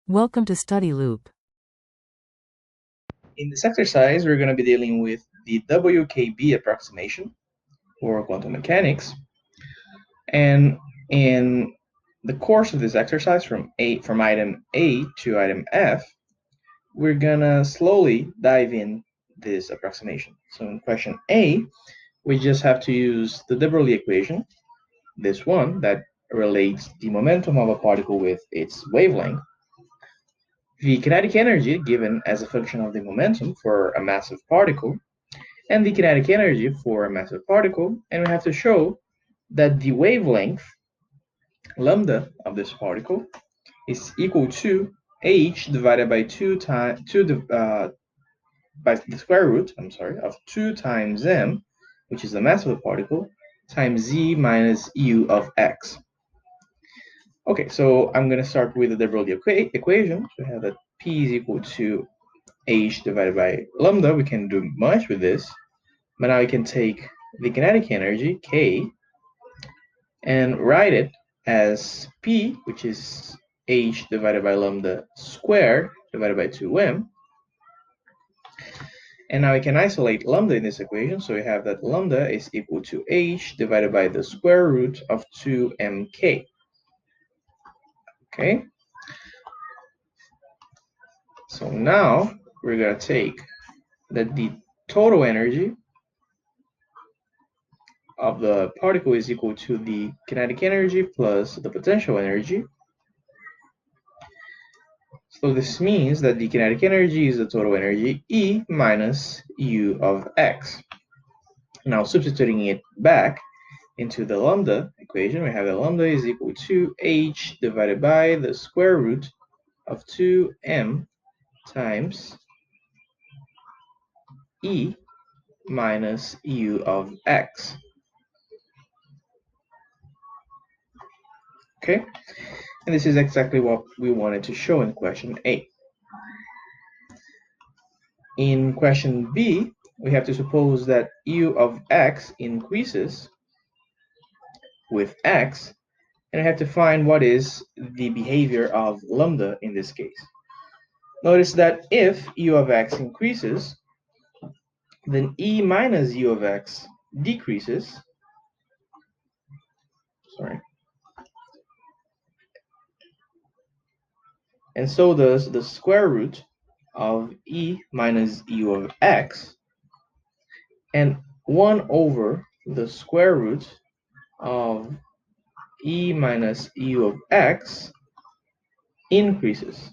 Welcome to Study Loop. In this exercise, we're going to be dealing with the WKB approximation for quantum mechanics. And in the course of this exercise, from item A to item F, we're going to slowly dive in this approximation. So in question A, we just have to use the de Broglie equation, this one that relates the momentum of a particle with its wavelength, the kinetic energy given as a function of the momentum for a massive particle, and the kinetic energy for a massive particle, and we have to show that the wavelength lambda of this particle is equal to h divided by by the square root, of 2 times m, which is the mass of the particle, times z minus u of x. Okay, so I'm going to start with the de Broglie equation. So we have that p is equal to h divided by lambda. We can do much with this, but now we can take the kinetic energy, k, and write it as p, which is h divided by lambda squared divided by 2m. And now we can isolate lambda in this equation, so we have that lambda is equal to h divided by the square root of 2mk. Okay? So now we're going to take that the total energy of the particle is equal to the kinetic energy plus the potential energy. So this means that the kinetic energy is the total energy E minus U of x. Now substituting it back into the lambda equation, we have that lambda is equal to h divided by the square root of 2m times E minus U of x. Okay, and this is exactly what we wanted to show in question A. In question B, we have to suppose that U of x increases with x, and I have to find what is the behavior of lambda in this case. Notice that if U of x increases, then E minus U of x decreases. And so does the square root of E minus U of x, and 1 over the square root of E minus U of x increases.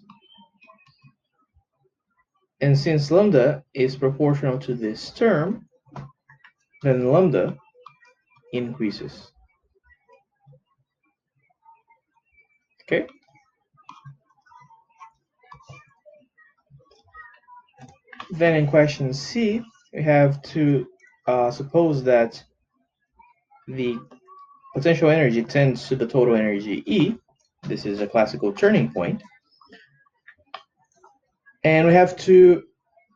And since lambda is proportional to this term, then lambda increases. Okay? Then in question C, we have to suppose that the potential energy tends to the total energy E. This is a classical turning point. And we have to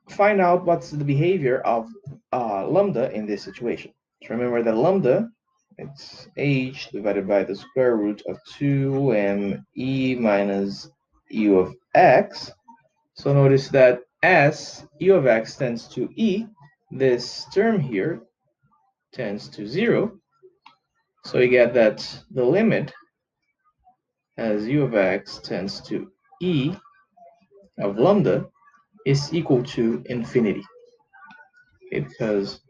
find out what's the behavior of lambda in this situation. So remember that lambda, it's h divided by the square root of 2m e minus u of x. So notice that as u of x tends to e, this term here tends to 0. So you get that the limit as u of x tends to e of lambda is equal to infinity, okay, because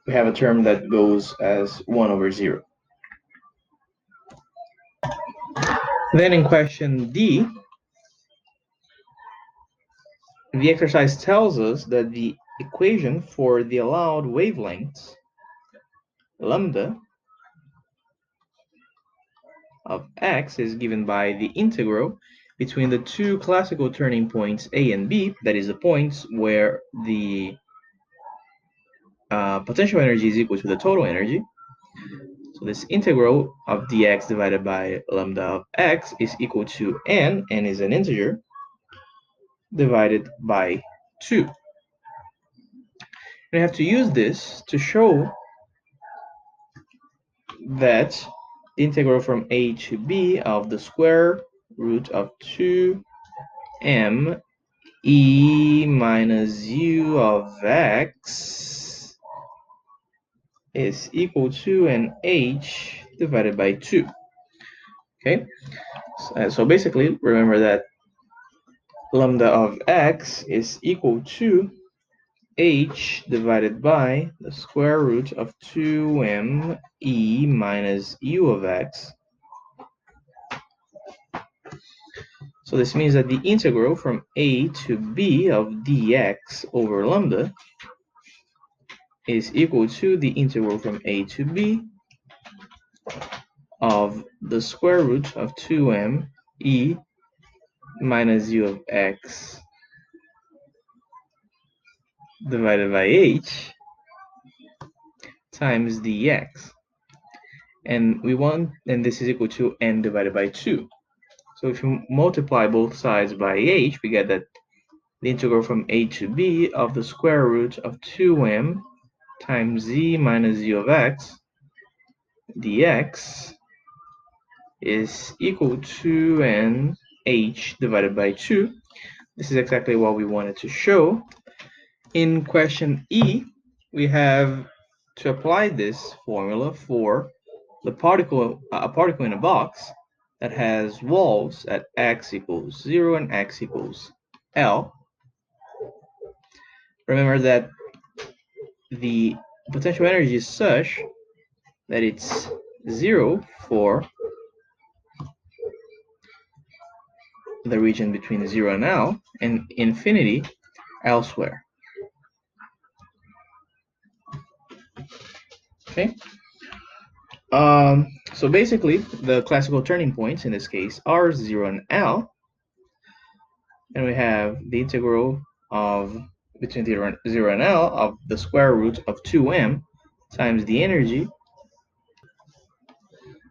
we have a term that goes as 1 over 0. Then in question D, the exercise tells us that the equation for the allowed wavelengths, lambda of x, is given by the integral between the two classical turning points A and B, that is the points where the potential energy is equal to the total energy. So this integral of dx divided by lambda of x is equal to n is an integer, divided by 2. We have to use this to show that the integral from a to b of the square root of 2 m e minus u of x is equal to an h divided by 2. Okay, so basically remember that lambda of x is equal to h divided by the square root of 2m e minus u of x. So this means that the integral from a to b of dx over lambda is equal to the integral from a to b of the square root of 2m e minus u of x divided by h times dx. And this is equal to n divided by 2. So if you multiply both sides by h, we get that the integral from a to b of the square root of 2m times z minus u of x dx is equal to an h divided by 2. This is exactly what we wanted to show. In question E, we have to apply this formula for the particle, a particle in a box that has walls at x equals 0 and x equals L. Remember that the potential energy is such that it's 0 for the region between 0 and L, and infinity elsewhere. Okay. So basically, the classical turning points in this case are 0 and L, and we have the integral of between 0 and L of the square root of 2m times the energy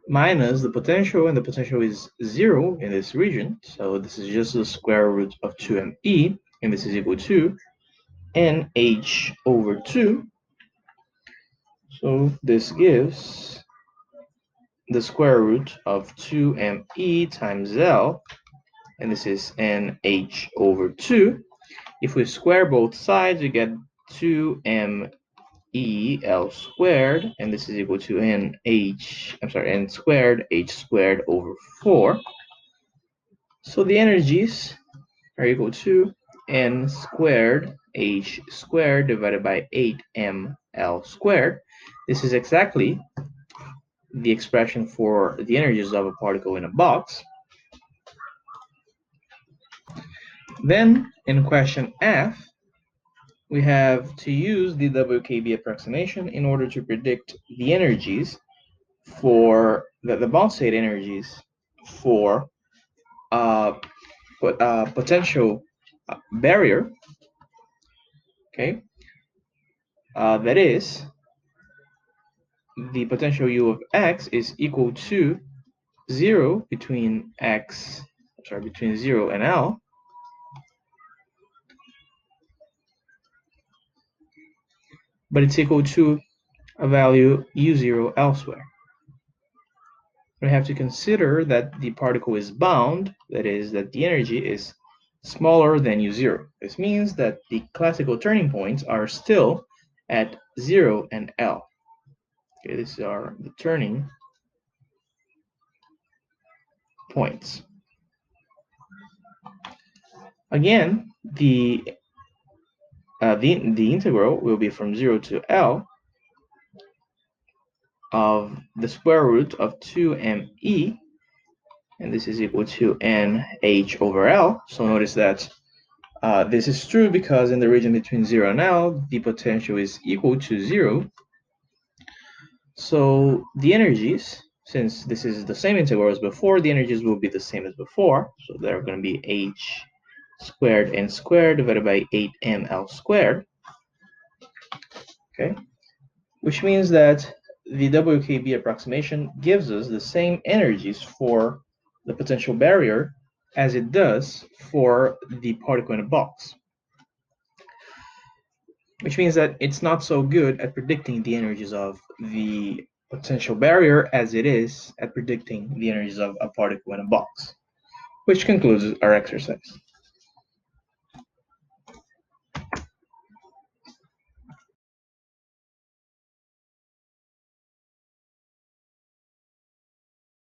minus the potential, and the potential is 0 in this region, so this is just the square root of 2me, and this is equal to nh over 2. So this gives the square root of 2me times L, and this is nh over 2. If we square both sides, we get 2m L squared, and this is equal to n squared h squared over 4. So the energies are equal to n squared h squared divided by 8m L squared. This is exactly the expression for the energies of a particle in a box. Then in question F, we have to use the WKB approximation in order to predict the energies for the bound state energies for potential barrier. Okay, that is, the potential u of x is equal to 0 between between 0 and L, but it's equal to a value u0 elsewhere. We have to consider that the particle is bound, that is, that the energy is smaller than u0. This means that the classical turning points are still at 0 and L. Okay, these are the turning points. Again, the integral will be from 0 to L of the square root of 2me, and this is equal to nh over L. So notice that this is true because in the region between 0 and L, the potential is equal to 0. So the energies, since this is the same integral as before, the energies will be the same as before. So they're going to be h squared n squared divided by 8ml squared. Okay, which means that the WKB approximation gives us the same energies for the potential barrier as it does for the particle in a box. Which means that it's not so good at predicting the energies of the potential barrier as it is at predicting the energies of a particle in a box. Which concludes our exercise.